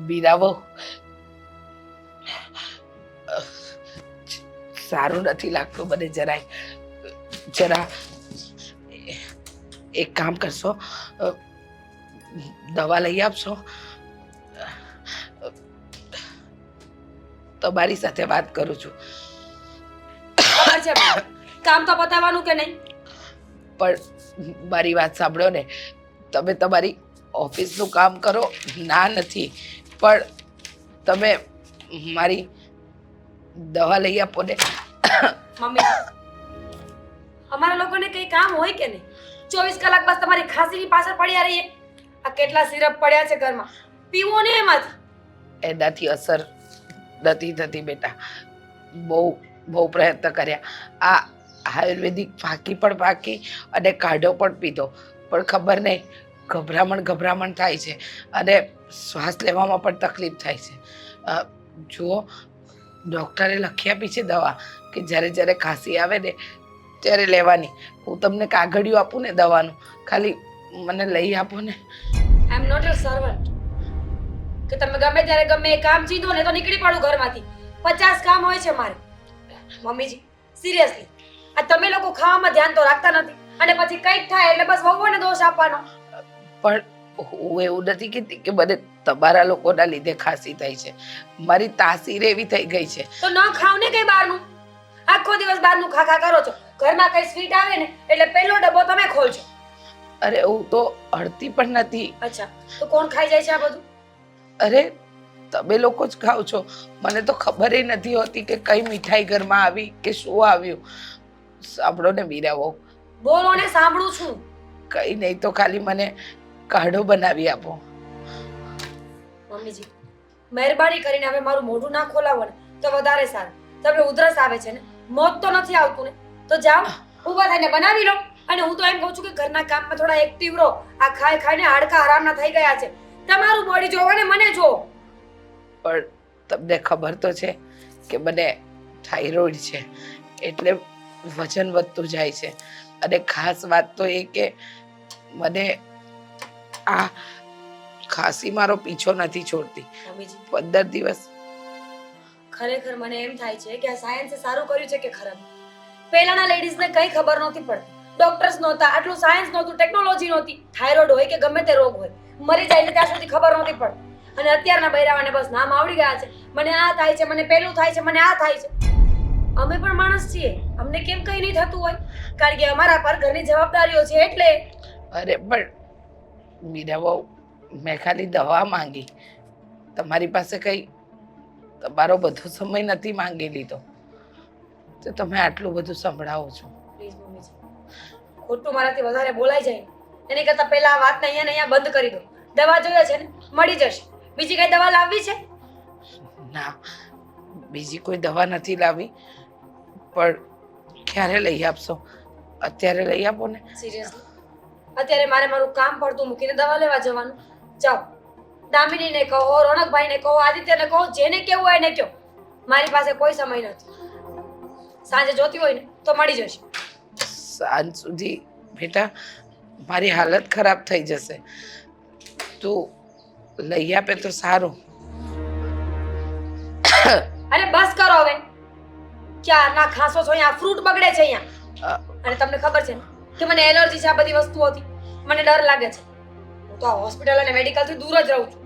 બીરાવો, સારું નથી લાગતું મને જરાય. જરા એક કામ કરશો, દવા લઈ આપશો? તમારી સાથે વાત કરું છું. કામ તો બતાવવાનું કે નહીં? પણ મારી વાત સાંભળો ને, તમે તમારી ઓફિસનું કામ કરો, ના નથી, પણ તમે મારી દવા લઈ આપો ને. મમ્મી, અમારા લોકોને કઈ કામ હોય કે નહીં? 24 કલાક બસ તમારી ખાંસીની પાછળ પડ્યા રહીએ. આ કેટલા સિરપ પડ્યા છે ઘરમાં, પીવો ને એમાંથી. એનાથી અસર નથી થતી બેટા. બહુ પ્રયત્ન કર્યા. આ આયુર્વેદિક ફાંકી પણ ફાંકી અને કાઢો પણ પીધો, પણ ખબર નહીં, ગભરામણ થાય છે અને શ્વાસ લેવામાં પણ તકલીફ થાય છે. જુઓ, ડૉક્ટરે લખી આપી છે દવા કે જ્યારે ખાંસી આવે ને ત્યારે લેવાની. હું તમને કાગળિયું આપું ને દવાનું, ખાલી મને લઈ આપો ને. આઈ એમ નોટ યોર સર્વન્ટ કે તમે ગમે ત્યારે ગમે એ કામ ચીધો ને તો નીકળી પડું ઘરમાંથી. 50 કામ હોય છે મારે. મમ્મીજી, સિરિયસલી, આ તમે લોકો ખાવામાં ધ્યાન તો રાખતા નથી અને પછી કંઈક થાય એટલે બસ વહુને દોષ આપવાનો. પણ હું એવું નથી કહેતી કે મને તમારા લોકોના લીધે ખાંસી થઈ છે. મારી તાસીર એવી થઈ ગઈ છે. તો ન ખાવ ને કઈ બહારનું. આખો દિવસ બહારનું ખા કરો છો. ઘરમાં કઈ સ્વીટ આવે ને એટલે પહેલો ડબ્બો તમે ખોલશો. અરે હું તો અડતી પણ નથી. અચ્છા, તો કોણ ખાઈ જાય છે આ બધું? અરે તમે લોકો જ ખાવ છો. મને તો ખબર નથી હોતી કે કઈ મીઠાઈ ઘરમાં આવી કે શું આવ્યું. સાંભળો ને વીરાવો. બોલો ને, સાંભળું છું. કઈ નહીં તો ખાલી મને કાઢો બનાવી આપો. મમ્મીજી, મહેરબાની કરીને હવે મારું મોઢું ના ખોલાવો ને તો વધારે સારું. તમને ઉધરસ આવે છે ને, મોત તો નથી આવતું ને, તો જાઓ ઊભા થઈને બનાવી લો. અને હું તો એમ કહું છું કે ઘરના કામમાં થોડા એક્ટિવ રહો. આ ખાઈને હાડકા હરામના થઈ ગયા છે. તમારું બોડી જોવો ને મને જોવો. પણ તમને ખબર તો છે કે મને થાઇરોઇડ છે, એટલે વજન વધતું જાય છે. અને ખાસ વાત તો એ કે મને આ ખાંસી મારો પીછો નથી છોડતી. મમ્મીજી, 15 દિવસ. ખરેખર મને એમ થાય છે કે આ સાયન્સે સારું કર્યું છે કે ખરાબ. પહેલાના લેડીઝને કઈ ખબર નહોતી પડતી. ડોક્ટર્સ નહોતા, આટલું સાયન્સ નહોતું, ટેકનોલોજી નહોતી. થાઇરોઇડ હોય કે ગમે તે રોગ હોય, મરી જાય ત્યાં સુધી ખબર નહોતી પડતી. અને અત્યારના બૈરાવાને બસ નામ આવડી ગયા છે. મને આ થાય છે, મને પેલું થાય છે, મને આ થાય છે. અમે પણ માણસ છીએ, અમને કેમ કઈ નહીં થતું હોય? કારણ કે અમારા પર ઘરની જવાબદારીઓ છે એટલે. અરે પણ મીરાબહુ, મેં ખાલી દવા માંગી. તમારી પાસે કઈ તમારો બધો સમય નથી માંગી લીધો, તો તમે આટલું બધું સંભળાવો છો. પ્લીઝ મમ્મીજી, ખોટું મારાથી વધારે બોલાઈ જાય એની કરતાં પહેલા આ વાતને અહીંયા બંધ કરી દો. દવા જોઈએ છે ને, મળી જશે. બીજી કઈ દવા લાવવી છે? ના, બીજી કોઈ દવા નથી લાવી, પણ ક્યારે લઈ આપશો? અત્યારે લઈ આપો ને. સિરિયસલી, અત્યારે મારે મારું કામ પડતું મૂકીને દવા લેવા જવાનું. જાઓ, દામિનીને કહો, રોનકભાઈને કહો, આદિત્યને કહો, જેને કેવું હોય એને કહો. મારી પાસે કોઈ સમય નથી. સાંજે જોતી હોય ને તો મળી જશે. સાંજ સુધી બેટા મારી હાલત ખરાબ થઈ જશે. તું લઈ આપે તો સારું. અરે બસ કરો હવે. ક્યાં ના ખાસો છો અહીંયા? ફ્રૂટ બગડે છે અહીંયા. અને તમને ખબર છે ને કે મને એલર્જી છે આ બધી વસ્તુઓથી. મને ડર લાગે છે. હું તો આ હોસ્પિટલ અને મેડિકલથી દૂર જ રહું છું.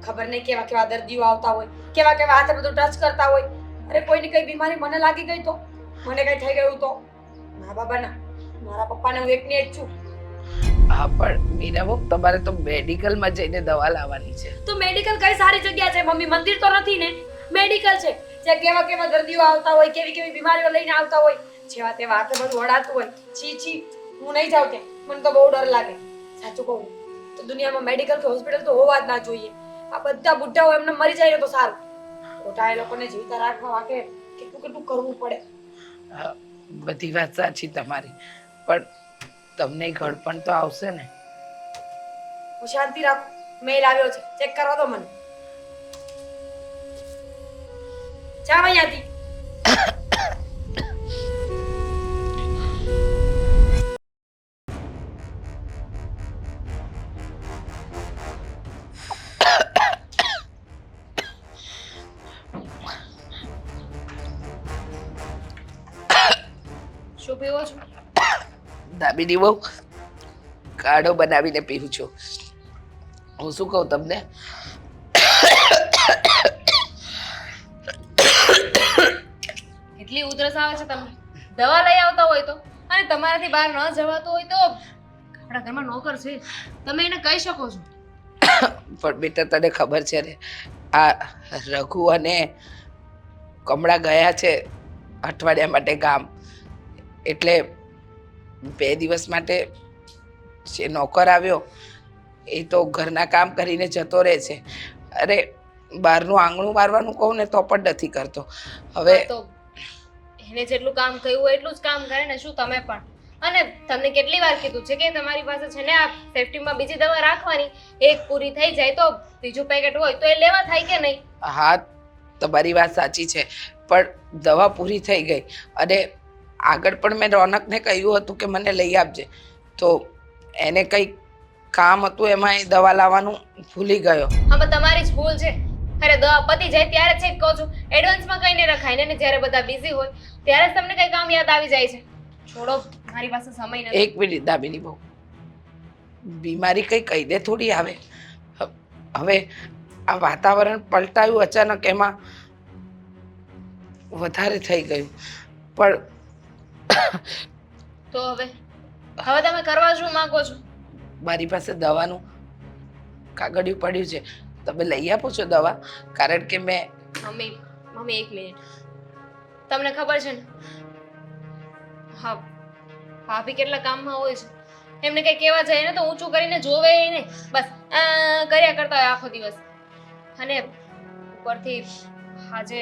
ખબર નહીં કેવા કેવા દર્દીઓ આવતા હોય, કેવા કેવા હાથે બધું ટચ કરતા હોય. અરે કોઈની કઈ બીમારી મને લાગી ગઈ તો, મને કઈ થઈ ગયું તો? મા બાબાના, મારા પપ્પાને હું એકની એક છું. હા, પણ મીરાબહુ, તમારે તો મેડિકલમાં જઈને દવા લાવવાની છે. તો મેડિકલ કઈ સારી જગ્યા છે મમ્મી? મંદિર તો નથી ને, મેડિકલ છે. જ્યાં કેવા કેવા દર્દીઓ આવતા હોય, કેવી કેવી બીમારીઓ લઈને આવતા હોય, જેવા તેવા હાથે બધું વળાતું હોય. છી છી, હું નહીં જાઉં ત્યાં. મને તો બહુ ડર લાગે. સાચું કહું તો દુનિયામાં મેડિકલ કે હોસ્પિટલ તો હોવા જ ના જોઈએ. આ બધા બુઢ્ઢાઓ એમને મરી જાય તો સારું. ખોટા એ લોકોને જીવતા રાખવા માટે કેટલું કેટલું કરવું પડે. બધી વાત સાચી તમારી, પણ તમને ઘડપણ તો આવશે ને? હું શાંતિ રાખો. મેલ આવ્યો છે, ચેક કરવા દો મને. જાવ અહીંયાથી. શું પીવો છો? દાબીની બહુ કાઢો બનાવીને પીવું છું. હું શું કહું તમને, કેટલી ઉધરસ આવે છે તમને? દવા લઈ આવતા હોય તો, અને તમારાથી બહાર ન જવાતું હોય તો આપણા ઘરમાં નોકર છે, તમે એને કહી શકો છો. પણ બેટા તને ખબર છે ને, આ રઘુ અને કમળા ગયા છે અઠવાડિયા માટે ગામ, એટલે 2 દિવસ માટે જે નોકર આવ્યો એ તો ઘરના કામ કરીને જતો રહે છે. અરે બહારનું આંગણું મારવાનું કહું ને તો પણ નથી કરતો. હવે હા તો એને જેટલું કામ કહ્યું હોય એટલું જ કામ કરે ને, શું તમે પણ? અને તમને કેટલી વાર કીધું છે કે તમારી પાસે છે ને આ સેફ્ટીમાં બીજી દવા રાખવાની, એક પૂરી થઈ જાય તો બીજું પેકેટ હોય તો એ લેવા થાય કે નહીં? હા, તમારી વાત સાચી છે, પણ દવા પૂરી થઈ ગઈ અને આગળ પણ મેં રોનકને કહ્યું હતું કે મને લઈ આપજે, તો એને કંઈક કામ હતું એમાં એ દવા લાવવાનું ભૂલી ગયો. આમાં તમારી જ ભૂલ છે. અરે દવા પતી જાય ત્યારે ચેક કહું છું, એડવાન્સમાં કહીને રખાય ને, જ્યારે બધા બિઝી હોય ત્યારે જ તમને કઈ કામ યાદ આવી જાય છે. છોડો, મારી પાસે સમય નથી. એક મિનિટ દામિની બહુ, બીમારી કંઈ કહીને થોડી આવે. હવે આ વાતાવરણ પલટાયું અચાનક, એમાં વધારે થઈ ગયું. પણ તો હવે તમે કરવા શું માંગો છો? મારી પાસે દવાનું કાગળિયું પડ્યું છે, તમે લઈ આપો છો દવા? કારણ કે મેં મમ્મી મમ્મી એક મિનિટ, તમને ખબર છે ને, હા ભાભી કેટલા કામમાં હોય છે, એમને કઈ કહેવા જાય ને તો ઊંચું કરીને જોવે નહીં, બસ કર્યા કરતા હોય આખો દિવસ. અને ઉપરથી આજે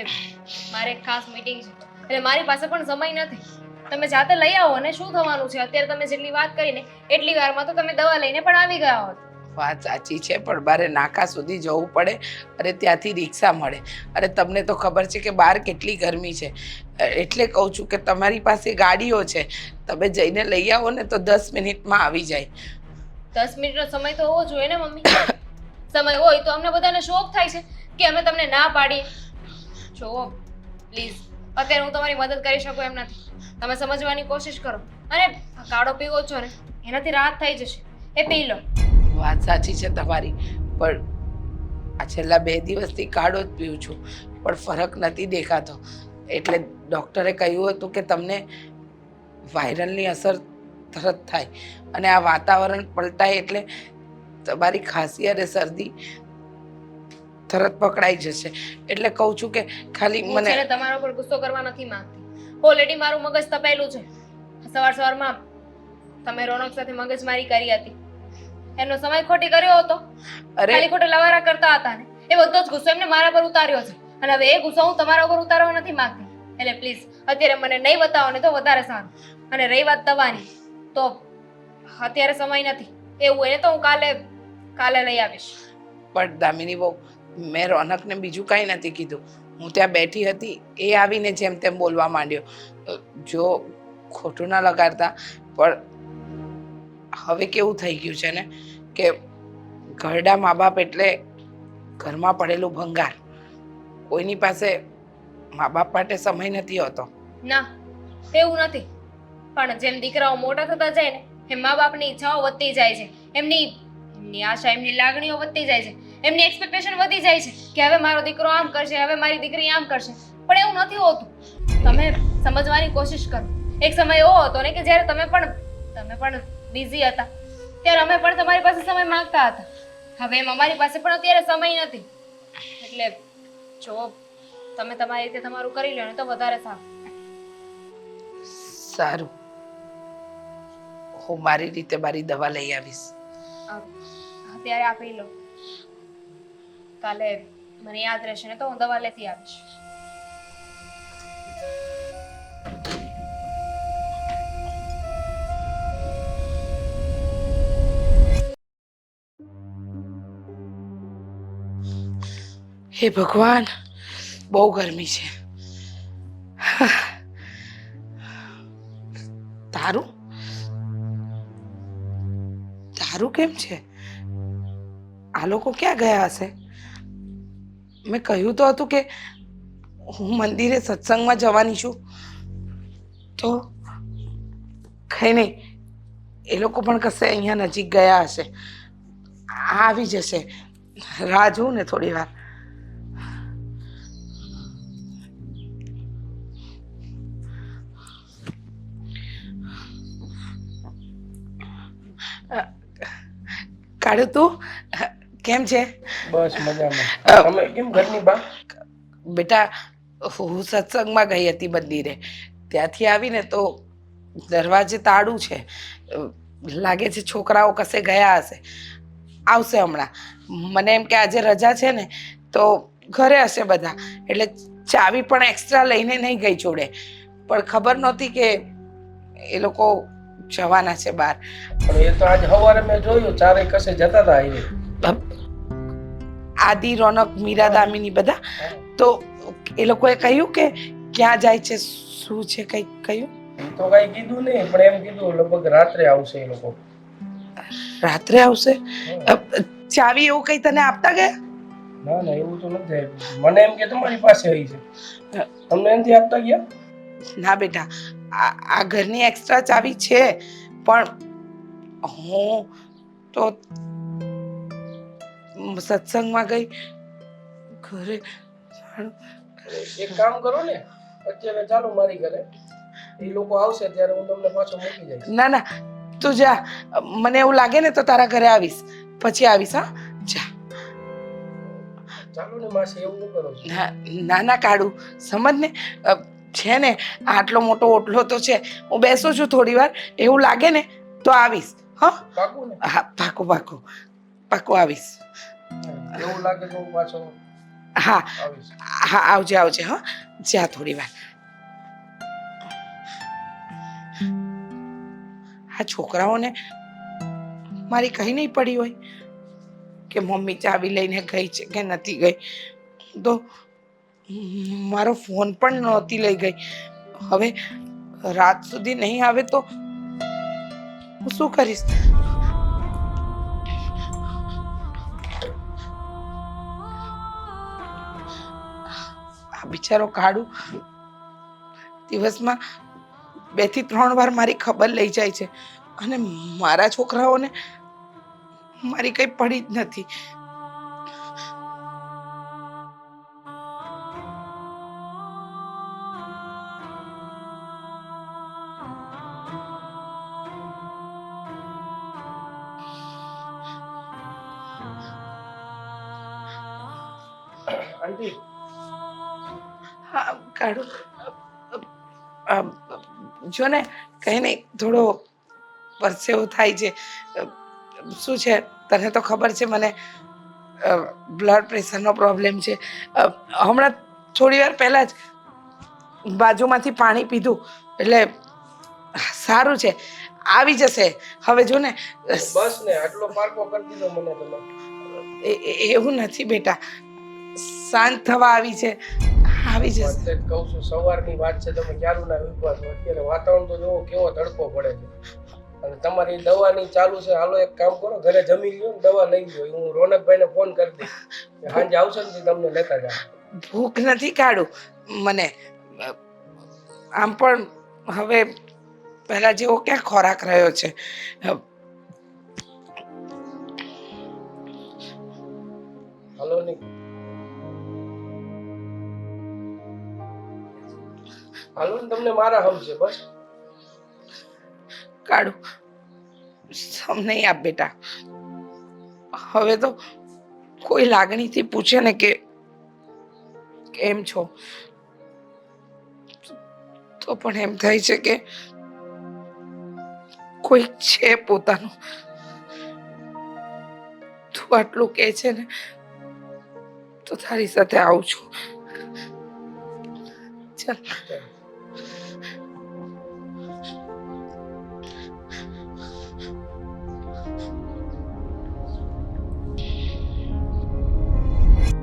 મારે એક ખાસ મીટિંગ છે એટલે મારી પાસે પણ સમય નથી. તમે જાતે લઈ આવો ને, શું થવાનું છે? અત્યારે તમે જેટલી વાત કરીને એટલી વારમાં તો તમે દવા લઈને પણ આવી ગયા હોત. વાત સાચી છે, પણ મારે નાકા સુધી જવું પડે અને ત્યાંથી રિક્ષા મળે, અને તમને તો ખબર છે કે બહાર કેટલી ગરમી છે, એટલે કહું છું કે તમારી પાસે ગાડીઓ છે, તમે જઈને લઈ આવો ને તો 10 મિનિટમાં આવી જાય. 10 મિનિટનો સમય તો હોવો જોઈએ ને મમ્મી. સમય હોય તો અમને બધાને શોખ થાય છે કે અમે તમને ના પાડીએ. જો પ્લીઝ, અત્યારે હું તમારી મદદ કરી શકું એમ નથી. તમે સમજવાની કોશિશ કરો, અને આ કાળો પીવો છો ને એનાથી રાહત થઈ જશે, એ પી લો. વાત સાચી છે તમારી, પણ આ છેલ્લા 2 દિવસથી કાઢો જ પીઉં છું, પણ ફરક નથી દેખાતો. એટલે ડૉક્ટરે કહ્યું હતું કે તમને વાયરલની અસર તરત થાય, અને આ વાતાવરણ પલટાય એટલે તમારી ખાંસી અને શરદી તરત પકડાઈ જશે. એટલે કહું છું કે ખાલી હું છે ને મને તમારા ઉપર ગુસ્સો કરવા નથી માંગતી. ઓલરેડી મારું મગજ તપેલું છે. સવારમાં તમે રોનક સાથે મગજમારી કરી હતી, એનો સમય ખોટી કર્યો હતો. અરે ખાલી ખોટા લવારા કરતા હતા ને, એ બધો જ ગુસ્સો એમને મારા પર ઉતાર્યો છે, અને હવે એ ગુસ્સો હું તમારા ઉપર ઉતારવા નથી માંગતી. એટલે પ્લીઝ અત્યારે મને નહીં બતાવો ને તો વધારે સારું. અને રહી વાત દવાની, તો અત્યારે સમય નથી. એવું હોય ને તો હું કાલે લઈ આવીશ. પણ દામિની બહુ, મેં રોનકને બીજું કાંઈ નથી કીધું. હું ત્યાં બેઠી હતી, એ આવીને જેમ તેમ બોલવા માંડ્યો. જો ખોટું ના લગાડતા, પણ હવે કેવું થઈ ગયું છે ને કે ઘરડા મા બાપ એટલે ઘરમાં પડેલું ભંગાર. કોઈની પાસે મા બાપ માટે સમય નથી હોતો. ના, એવું નથી. પણ જેમ દીકરાઓ મોટા થતા જાય ને એમ મા બાપની ઈચ્છાઓ વધતી જાય છે, એમની આશા, એમની લાગણીઓ વધતી જાય છે, એમની એક્સપેક્ટેશન વધી જાય છે કે હવે મારો દીકરો આમ કરશે, હવે મારી દીકરી આમ કરશે. પણ એવું નથી હોતું. તમે સમજવાની કોશિશ કરો. એક સમય એવો હતો ને કે જ્યારે તમે પણ બિઝી હતા, ત્યારે અમે પણ તમારી પાસે સમય માંગતા હતા. હવે એમ અમારી પાસે પણ અત્યારે સમય નથી. એટલે જો તમે તમારી રીતે તમારું કરી લો ને તો વધારે સારું. સારું, હું મારી રીતે મારી દવા લઈ આવીશ. અત્યારે આ પી લો, કાલે મને યાદ રહેશે ને તો હું દવા લેતી આવીશ. હે ભગવાન, બહુ ગરમી છે. તારું તારું કેમ છે? આ લોકો ક્યાં ગયા હશે? મેં કહ્યું તો હતું કે હું મંદિરે સત્સંગમાં જવાની છું, તો કંઈ નહીં, એ લોકો પણ કશે અહીંયા નજીક ગયા હશે, આવી જશે. રાહ જોઉં ને થોડી વાર. કાળુ તું કેમ છે? બસ મજામાં. તમે કેમ ઘરની બહાર? બેટા હું સત્સંગમાં ગઈ હતી મંદિરે, ત્યાંથી આવીને તો દરવાજે તાળું છે. લાગે છે છોકરાઓ કશે ગયા હશે, આવશે હમણાં. મને એમ કે આજે રજા છે ને તો ઘરે હશે બધા, એટલે ચાવી પણ એક્સ્ટ્રા લઈને નહીં ગઈ જોડે, પણ ખબર નહોતી કે એ લોકો જવાના છે બહાર. પણ એ તો આજે સવારે મેં જોયું ચારે કશે જતા હતા એ. આદિ, રોનક, મીરા, દામિની બધા. તો એ લોકોએ કહ્યું કે ક્યાં જાય છે, શું છે, કંઈક કહ્યું? એ તો કઈ કીધું નહીં, પણ એમ કીધું લગભગ રાત્રે આવશે એ લોકો. રાત્રે આવશે? ચાવી એવું કઈ તને આપતા ગયા? ના ના એવું તો નથી. મને એમ કે તમારી પાસે આવી છે, તમને નથી આપતા ગયા? ના બેટા, આ ઘરની એક્સ્ટ્રા ચાવી છે, પણ હું તો સત્સંગમાં ગઈ, ઘરે એક કામ કરો ને, અત્યારે ચાલો મારી ઘરે, એ લોકો આવશે ત્યારે હું તમને પાછો મૂકી જઈશ. ના ના, તું જા. મને એવું લાગે ને તો તારા ઘરે આવીશ, પછી આવીશ. હા, જા. ચાલો ને માસી, એવું ન કરો. ના ના કાળુ, સમજ ને, છે ને આટલો મોટો ઓટલો તો છે, હું બેસું છું થોડી વાર, એવું લાગે ને તો આવીશ. હા પાકું ને? હા, પાકું પાકું પાકું આવીશ. એવું લાગે તો હું પાછો હા આવીશ. હા, આવજે આવજે. હા, જા થોડી વાર. આ છોકરાઓને મારી કઈ નહીં પડી હોય કે મમ્મી ચાવી લઈને ગઈ છે કે નથી ગઈ. તો મારો ફોન પણ નહોતી લઈ ગઈ. હવે રાત સુધી નહીં આવે તો હું શું કરીશ? આ બિચારો કાળુ દિવસમાં 2 થી 3 વાર મારી ખબર લઈ જાય છે, અને મારા છોકરાઓને મારી કઈ પડી જ નથી. આંટી, હા કાળુ, જો ને કઈ નહીં, થોડો પરસેવો થાય છે. શું છે તને તો ખબર છે, મને બ્લડ પ્રેશરનો પ્રોબ્લેમ છે. હમણાં થોડી વાર પહેલા જ બાજુમાંથી પાણી પીધું, એટલે સારું છે, આવી જશે. હવે જો ને, બસ ને આટલો પારકો કરી દીધો મને તમે. એવું નથી બેટા, શાંત થવા આવી છે, આવી જશે. એટલે જ કહું છું, સવારની વાત છે, તમે ક્યારું ના વિશ્વાસ. અત્યારે વાતાવરણ તો જોવો કેવો તડકો પડે છે, અને તમારી દવાની ચાલુ છે. હાલો એક કામ કરો, ઘરે જમી લ્યો ને દવા લઈ લો. હું રોનકભાઈને ફોન કરી દઈશ, સાંજે આવશે ને તમને લેતા જાવ. ભૂખ નથી કાઢું મને, આમ પણ હવે પહેલા જેવો ક્યાં ખોરાક રહ્યો છે. હાલો ને, હાલો ને, તમને મારા હમશે બસ. કાઢું સમ નહીં આપ બેટા. હવે તો કોઈ લાગણીથી પૂછે ને કે કેમ છો, તો પણ એમ થાય છે કે કોઈ છે પોતાનું. તું આટલું કહે છે ને તો તારી સાથે આવું છું. ચાલ.